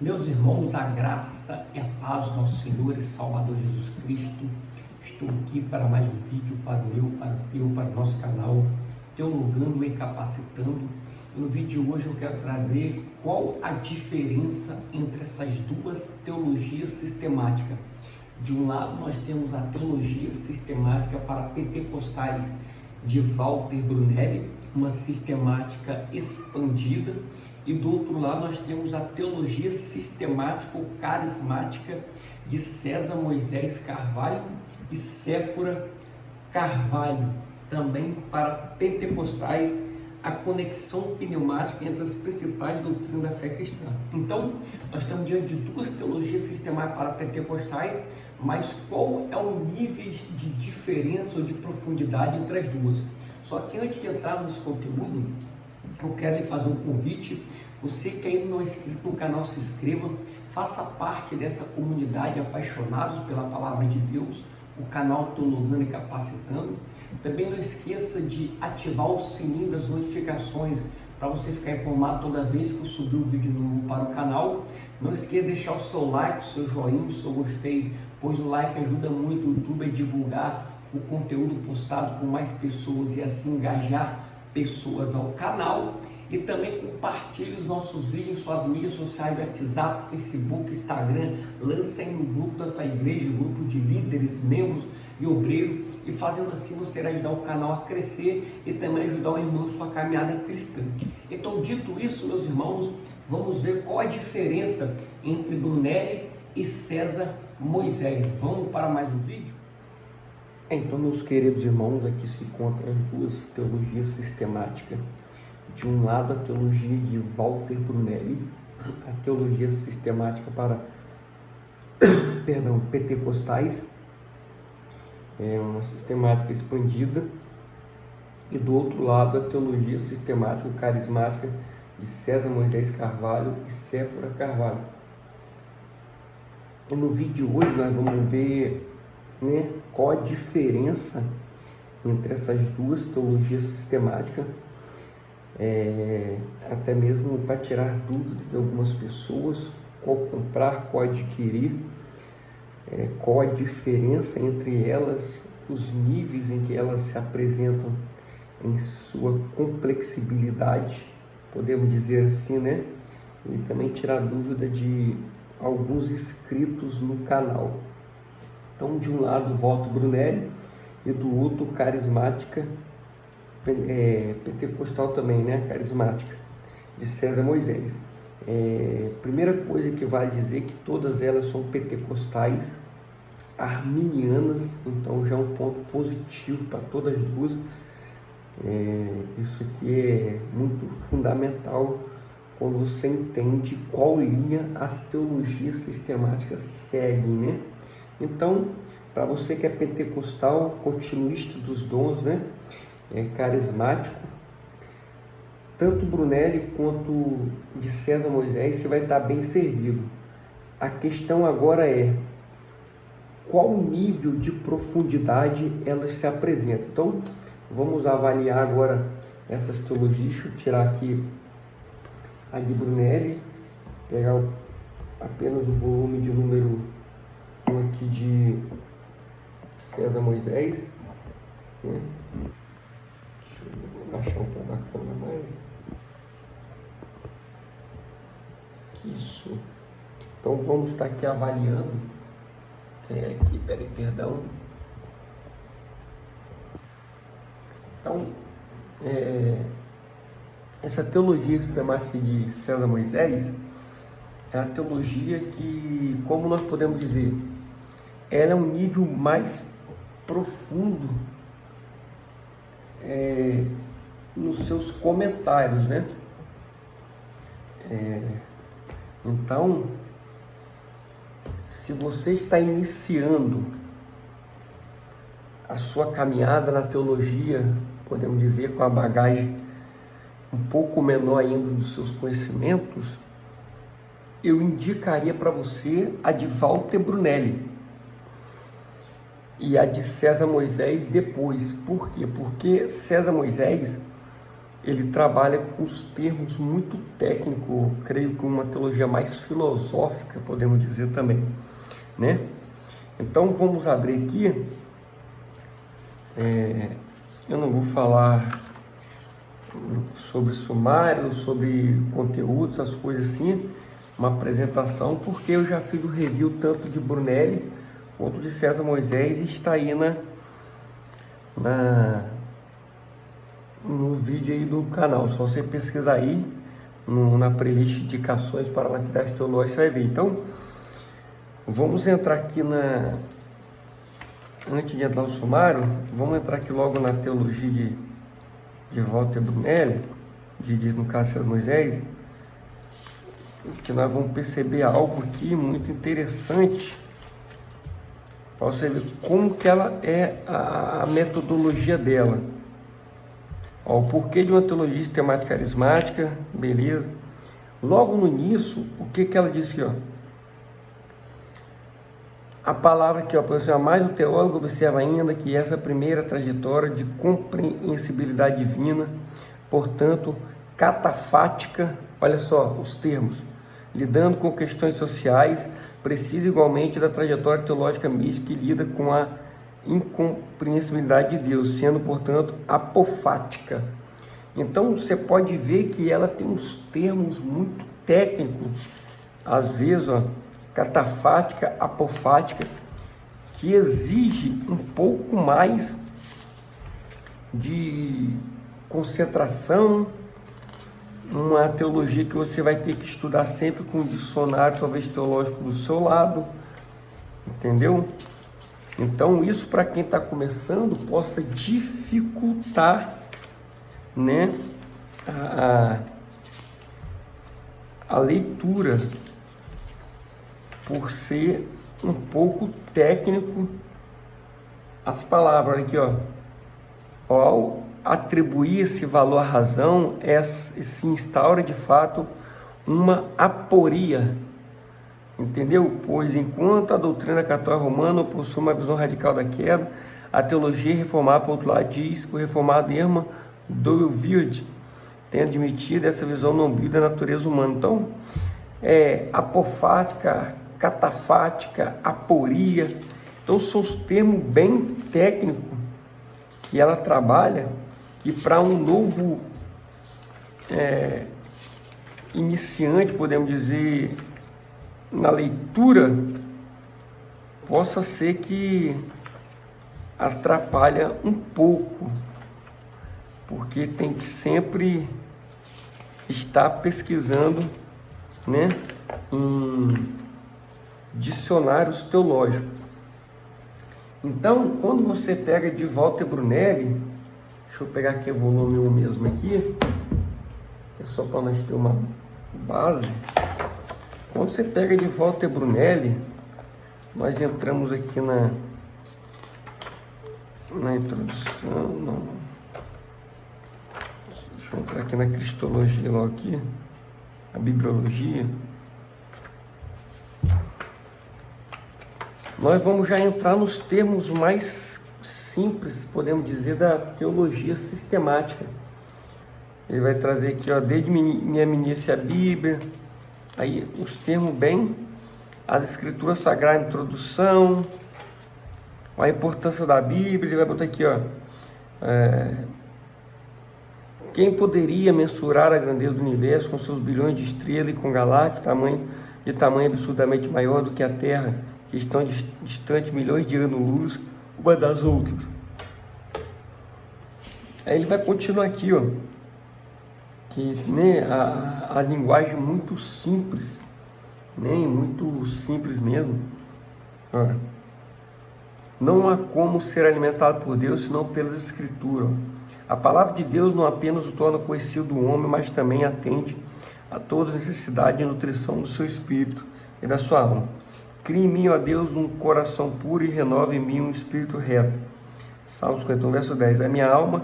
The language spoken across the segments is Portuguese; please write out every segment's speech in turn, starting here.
Meus irmãos, a graça e a paz do nosso Senhor e Salvador Jesus Cristo. Estou aqui para mais um vídeo para o meu, para o teu, para o nosso canal Teologando e Capacitando. E no vídeo de hoje eu quero trazer qual a diferença entre essas duas teologias sistemáticas. De um lado nós temos a teologia sistemática para pentecostais de Walter Brunelli, uma sistemática expandida, e do outro lado nós temos a teologia sistemática ou carismática de César Moisés Carvalho e Séfora Carvalho, também para pentecostais, a conexão pneumática entre as principais doutrinas da fé cristã. Então, nós estamos diante de duas teologias sistemáticas para pentecostais, mas qual é o nível de diferença ou de profundidade entre as duas? Só que antes de entrar nesse conteúdo, eu quero lhe fazer um convite. Você que ainda não é inscrito no canal, se inscreva, faça parte dessa comunidade apaixonados pela palavra de Deus, o canal Teologando e Capacitando. Também não esqueça de ativar o sininho das notificações para você ficar informado toda vez que eu subir um vídeo novo para o canal. Não esqueça de deixar o seu like, o seu joinha, o seu gostei, pois o like ajuda muito o YouTube a divulgar o conteúdo postado com mais pessoas e assim engajar pessoas ao canal. E também compartilhe os nossos vídeos em suas mídias sociais, WhatsApp, Facebook, Instagram. Lança aí no grupo da tua igreja, grupo de líderes, membros e obreiros, e fazendo assim você irá ajudar o canal a crescer e também ajudar o irmão em sua caminhada cristã. Então, dito isso, meus irmãos, vamos ver qual a diferença entre Brunelli e César Moisés. Vamos para mais um vídeo? Então, meus queridos irmãos, aqui se encontram as duas teologias sistemáticas. De um lado, a teologia de Walter Brunelli, a teologia sistemática para pentecostais, é uma sistemática expandida, e do outro lado, a teologia sistemática carismática de César Moisés Carvalho e Séfora Carvalho. E no vídeo de hoje nós vamos ver, qual a diferença entre essas duas teologias sistemáticas, até mesmo para tirar dúvida de algumas pessoas, qual comprar, qual adquirir, qual a diferença entre elas, os níveis em que elas se apresentam em sua complexibilidade, podemos dizer assim, e também tirar dúvida de alguns inscritos no canal. Então, de um lado, Walter Brunelli, e do outro, carismática, pentecostal também, carismática, de César Moisés. Primeira coisa que vale dizer que todas elas são pentecostais, arminianas, então já é um ponto positivo para todas as duas. Isso aqui é muito fundamental quando você entende qual linha as teologias sistemáticas seguem, Então, para você que é pentecostal, continuista dos dons, carismático, tanto Brunelli quanto de César Moisés, você vai estar bem servido. A questão agora é qual nível de profundidade elas se apresentam. Então, vamos avaliar agora essas teologias. Deixa eu tirar aqui a de Brunelli, pegar apenas o volume de número 1 aqui de César Moisés. Deixa eu baixar um pouco a câmera mais. Isso. Então vamos estar aqui avaliando. Perdão. Então, essa teologia sistemática de César Moisés é a teologia que, como nós podemos dizer, ela é um nível mais profundo nos seus comentários, Então, se você está iniciando a sua caminhada na teologia, podemos dizer, com a bagagem um pouco menor ainda dos seus conhecimentos, eu indicaria para você a de Walter Brunelli e a de César Moisés depois. Por quê? Porque César Moisés, ele trabalha com os termos muito técnicos, creio que uma teologia mais filosófica, podemos dizer também, né? Então vamos abrir aqui. Eu não vou falar sobre sumário, sobre conteúdos, essas coisas assim, uma apresentação, porque eu já fiz o review tanto de Brunelli quanto de César Moisés e está aí no vídeo aí do canal. Só você pesquisar aí na playlist indicações para materiais teológicos, você vai ver. Então vamos entrar aqui antes de entrar no sumário, vamos entrar aqui logo na teologia de Walter Brunelli, no caso César Moisés, que nós vamos perceber algo aqui muito interessante para você ver como que ela é a metodologia dela. O porquê de uma teologia sistemática carismática, beleza. Logo no início, o que ela disse aqui, A palavra aqui, mais o teólogo observa ainda que essa primeira trajetória de compreensibilidade divina, portanto, catafática, olha só os termos, lidando com questões sociais, precisa igualmente da trajetória teológica mística que lida com a incompreensibilidade de Deus, sendo, portanto, apofática. Então, você pode ver que ela tem uns termos muito técnicos, às vezes, catafática, apofática, que exige um pouco mais de concentração, uma teologia que você vai ter que estudar sempre com um dicionário, talvez teológico, do seu lado, entendeu? Então, isso para quem está começando possa dificultar, né, a leitura, por ser um pouco técnico as palavras. Olha aqui, ao atribuir esse valor à razão, se instaura de fato uma aporia, entendeu? Pois enquanto a doutrina católica romana possui uma visão radical da queda, a teologia reformada, por outro lado, diz que o reformado Hermann Doilwild tem admitido essa visão não bíblica da natureza humana. Então, apofática, catafática, aporia, então são os termos bem técnicos que ela trabalha, que para um novo iniciante, podemos dizer, na leitura, possa ser que atrapalha um pouco, porque tem que sempre estar pesquisando, né, em dicionários teológicos. Então, quando você pega de Walter Brunelli, deixa eu pegar aqui o volume 1 mesmo aqui, é só para nós ter uma base. Quando você pega de Walter Brunelli, nós entramos aqui na introdução, não. Deixa eu entrar aqui na cristologia logo aqui, a bibliologia. Nós vamos já entrar nos termos mais simples, podemos dizer, da teologia sistemática. Ele vai trazer aqui, desde minha meninice a Bíblia, aí os termos bem, as escrituras sagradas, introdução, a importância da Bíblia. Ele vai botar aqui, quem poderia mensurar a grandeza do universo com seus bilhões de estrelas e com galáxias de tamanho absurdamente maior do que a Terra, que estão distantes milhões de anos-luz uma das outras. Aí ele vai continuar aqui, que, né, a linguagem muito simples, né, muito simples mesmo. Não há como ser alimentado por Deus senão pelas Escrituras. A palavra de Deus não apenas o torna conhecido do homem, mas também atende a todas as necessidades de nutrição do seu espírito e da sua alma. Crie em mim, ó Deus, um coração puro e renove em mim um espírito reto. Salmos 51, verso 10. A minha alma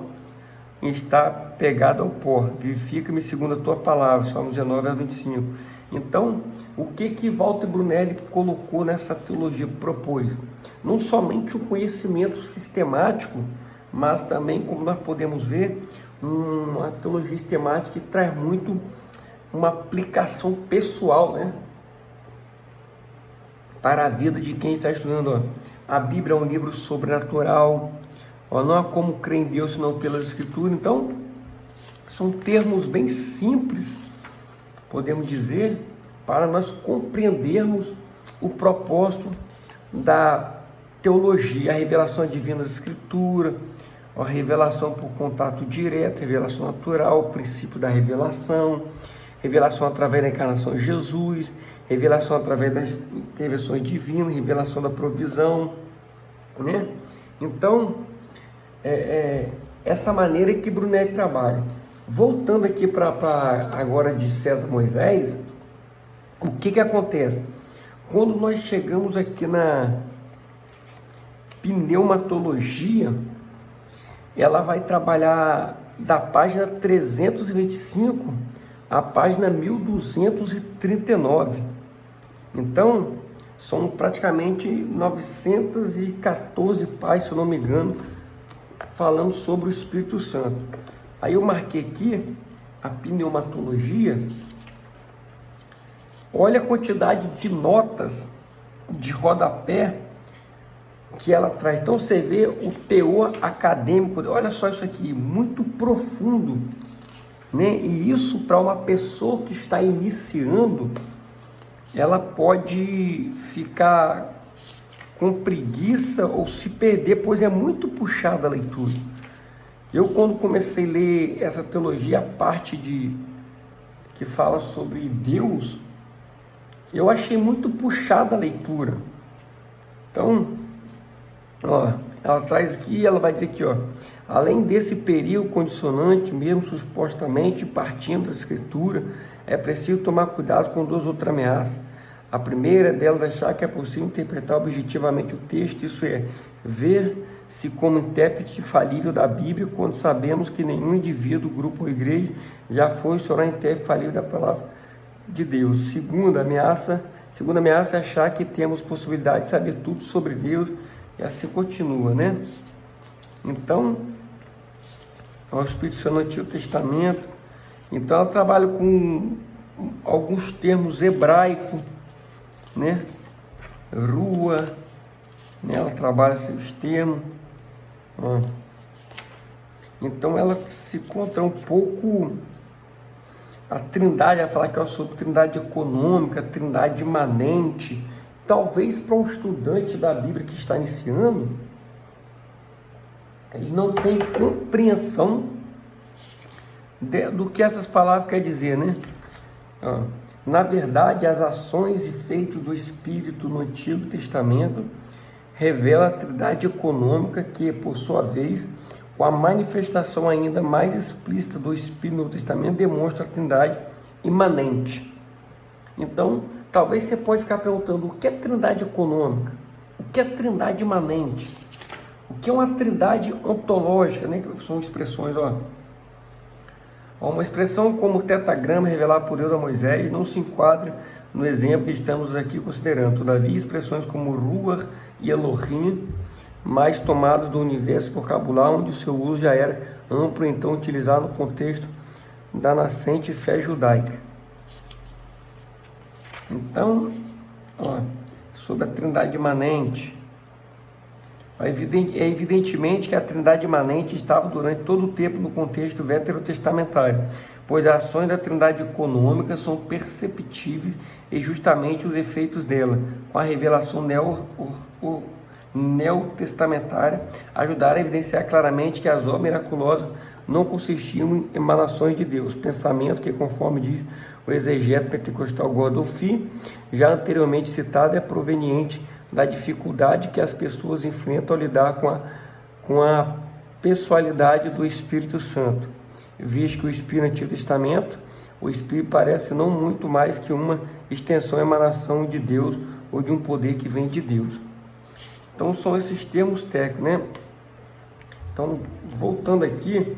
está pegada ao pó, vivifica-me segundo a tua palavra. Salmos 19, verso 25. Então, o que Walter Brunelli colocou nessa teologia, propôs? Não somente o conhecimento sistemático, mas também, como nós podemos ver, uma teologia sistemática que traz muito uma aplicação pessoal, né, para a vida de quem está estudando. A Bíblia é um livro sobrenatural, não há como crer em Deus senão pelas Escrituras. Então, são termos bem simples, podemos dizer, para nós compreendermos o propósito da teologia, a revelação divina da Escritura, a revelação por contato direto, revelação natural, o princípio da revelação, revelação através da encarnação de Jesus, revelação através das intervenções divinas, revelação da provisão, né? Então, essa maneira que Brunet trabalha. Voltando aqui para agora de César Moisés, o que acontece? Quando nós chegamos aqui na pneumatologia, ela vai trabalhar da página 325 à página 1239. Então, são praticamente 914 páginas, se eu não me engano, falando sobre o Espírito Santo. Aí eu marquei aqui a pneumatologia. Olha a quantidade de notas de rodapé que ela traz. Então você vê o teor acadêmico. Olha só isso aqui, muito profundo, né? E isso, para uma pessoa que está iniciando, ela pode ficar com preguiça ou se perder, pois é muito puxada a leitura. Eu, quando comecei a ler essa teologia, a parte que fala sobre Deus, eu achei muito puxada a leitura. Então, ela traz aqui, ela vai dizer aqui, além desse período condicionante, mesmo supostamente partindo da Escritura, é preciso tomar cuidado com duas outras ameaças. A primeira delas é achar que é possível interpretar objetivamente o texto, isso é, ver-se como intérprete falível da Bíblia, quando sabemos que nenhum indivíduo, grupo ou igreja já foi e será intérprete falível da palavra de Deus. Segunda ameaça é achar que temos possibilidade de saber tudo sobre Deus, e assim continua, né? Então, o Espírito Santo no Antigo Testamento. Então, ela trabalha com alguns termos hebraicos, né? Rua, né? Ela trabalha esses termos. Então, ela se encontra um pouco a trindade, ela fala que é sobre trindade econômica, trindade imanente. Talvez para um estudante da Bíblia que está iniciando, ele não tem compreensão do que essas palavras querem dizer, né? Na verdade, as ações e feitos do Espírito no Antigo Testamento revelam a trindade econômica que, por sua vez, com a manifestação ainda mais explícita do Espírito no Novo Testamento, demonstra a trindade imanente. Então, talvez você pode ficar perguntando, o que é trindade econômica? O que é trindade imanente? O que é uma trindade ontológica, né? São expressões, uma expressão como tetagrama revelado por Deus a Moisés não se enquadra no exemplo que estamos aqui considerando. Todavia, expressões como Ruach e Elohim, mais tomadas do universo vocabular, onde o seu uso já era amplo, então utilizado no contexto da nascente fé judaica. Então, sobre a trindade imanente, é evidentemente que a trindade imanente estava durante todo o tempo no contexto veterotestamentário, pois as ações da trindade econômica são perceptíveis e justamente os efeitos dela, com a revelação neotestamentária, ajudaram a evidenciar claramente que as obras miraculosas não consistiam em emanações de Deus, pensamento que, conforme diz o exegeta pentecostal Godolphin, já anteriormente citado, é proveniente da dificuldade que as pessoas enfrentam ao lidar com a pessoalidade do Espírito Santo, visto que o Espírito no Antigo Testamento, o Espírito parece não muito mais que uma extensão, emanação de Deus ou de um poder que vem de Deus. Então são esses termos técnicos, né? Então, voltando aqui,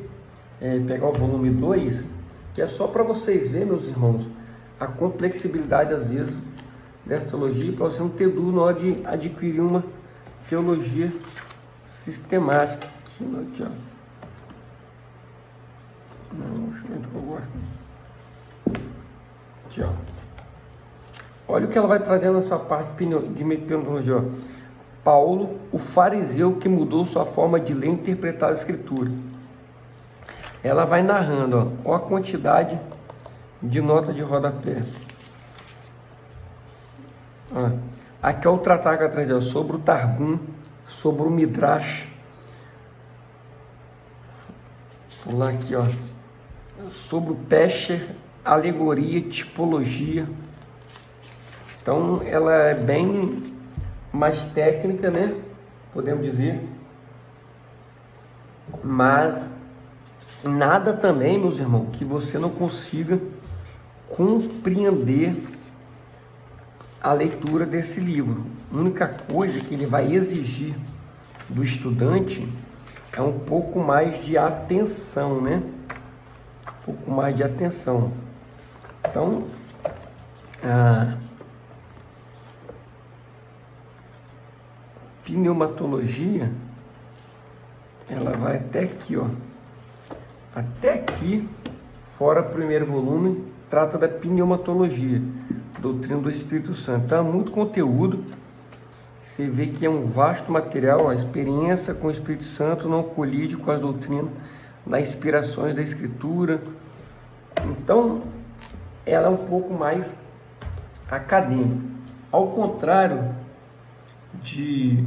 pegar o volume 2, que é só para vocês verem, meus irmãos, a complexibilidade às vezes dessa teologia, para você não ter dúvida na hora de adquirir uma teologia sistemática. Aqui, Não, deixa eu ver onde eu guardo. Aqui, ó. Olha o que ela vai trazer nessa parte de pneumologia, ó. Paulo, o fariseu que mudou sua forma de ler e interpretar a escritura. Ela vai narrando, ó a quantidade de nota de rodapé. Ó, aqui é o tratado que ela traz, ó, sobre o Targum, sobre o Midrash. Vou lá aqui, ó, sobre o Pesher, alegoria, tipologia. Então ela é bem mais técnica, né? Podemos dizer. Mas nada também, meus irmãos, que você não consiga compreender a leitura desse livro. A única coisa que ele vai exigir do estudante é um pouco mais de atenção, né? Um pouco mais de atenção. Então, pneumatologia, ela vai até aqui, ó, até aqui, fora o primeiro volume, trata da pneumatologia, doutrina do Espírito Santo. Então, é muito conteúdo. Você vê que é um vasto material. A experiência com o Espírito Santo não colide com as doutrinas das inspirações da Escritura. Então, ela é um pouco mais acadêmica. Ao contrário de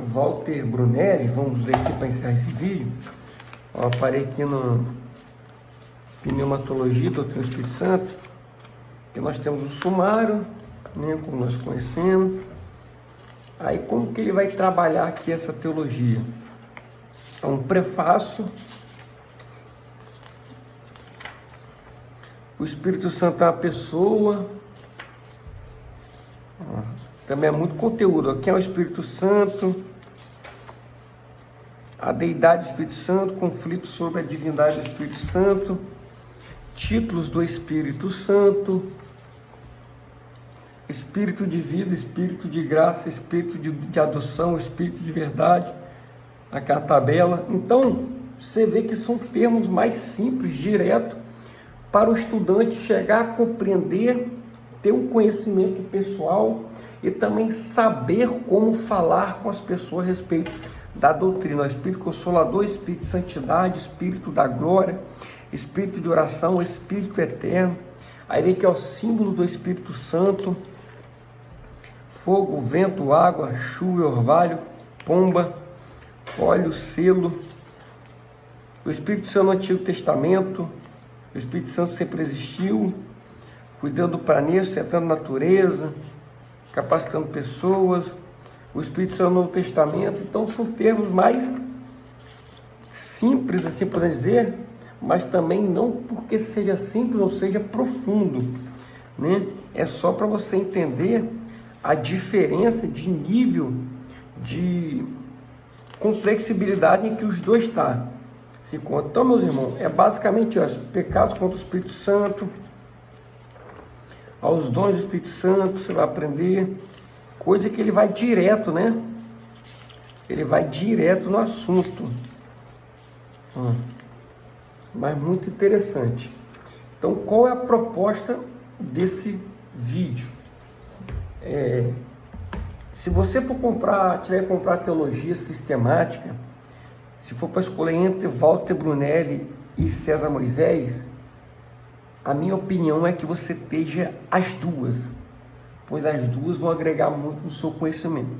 Walter Brunelli, vamos ler aqui para encerrar esse vídeo. Ó, parei aqui no Pneumatologia, Doutrina do Espírito Santo, que nós temos o sumário, né, como nós conhecemos. Aí como que ele vai trabalhar aqui essa teologia? É um prefácio. O Espírito Santo é uma pessoa. Também é muito conteúdo. Quem é o Espírito Santo? A deidade do Espírito Santo, conflito sobre a divindade do Espírito Santo, títulos do Espírito Santo, Espírito de vida, Espírito de graça, Espírito de adoção, Espírito de verdade, aquela tabela. Então, você vê que são termos mais simples, direto, para o estudante chegar a compreender, ter um conhecimento pessoal e também saber como falar com as pessoas a respeito da doutrina. O Espírito Consolador, Espírito de Santidade, Espírito da Glória, Espírito de Oração, Espírito Eterno. Aí vem que é o símbolo do Espírito Santo: fogo, vento, água, chuva e orvalho, pomba, óleo, selo. O Espírito Santo no Antigo Testamento, o Espírito Santo sempre existiu, cuidando do planeta, sustentando a natureza, capacitando pessoas. O Espírito Santo no Novo Testamento. Então são termos mais simples, assim podemos dizer, mas também não porque seja simples ou seja profundo, né? É só para você entender a diferença de nível de complexibilidade em que os dois estão. Então, meus irmãos, é basicamente os pecados contra o Espírito Santo, aos dons do Espírito Santo, você vai aprender coisa que ele vai direto, né? Ele vai direto no assunto. Mas muito interessante. Então, qual é a proposta desse vídeo? Se você for tiver que comprar teologia sistemática, se for para escolher entre Walter Brunelli e César Moisés, a minha opinião é que você esteja as duas, pois as duas vão agregar muito no seu conhecimento.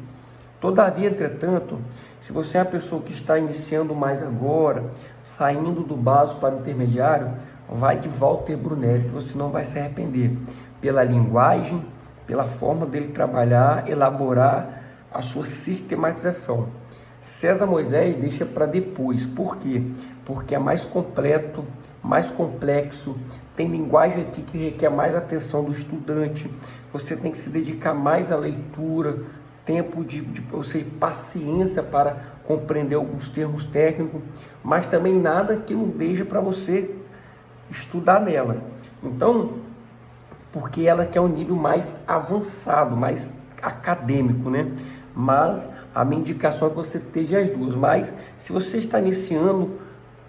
Todavia, entretanto, se você é a pessoa que está iniciando mais agora, saindo do básico para o intermediário, vai de Walter Brunelli, que você não vai se arrepender, pela linguagem, pela forma dele trabalhar, elaborar a sua sistematização. César Moisés deixa para depois. Por quê? Porque é mais completo, mais complexo, tem linguagem aqui que requer mais atenção do estudante, você tem que se dedicar mais à leitura, tempo de paciência para compreender alguns termos técnicos, mas também nada que não deixe para você estudar nela. Então, porque ela quer um nível mais avançado, mais acadêmico, né? Mas a minha indicação é que você esteja as duas. Mas se você está iniciando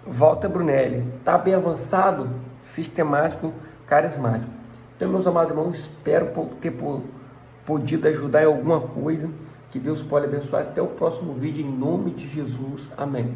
Walter Brunelli, está bem avançado, sistemático, carismático. Então, meus amados irmãos, espero ter podido ajudar em alguma coisa. Que Deus pode abençoar. Até o próximo vídeo, em nome de Jesus. Amém.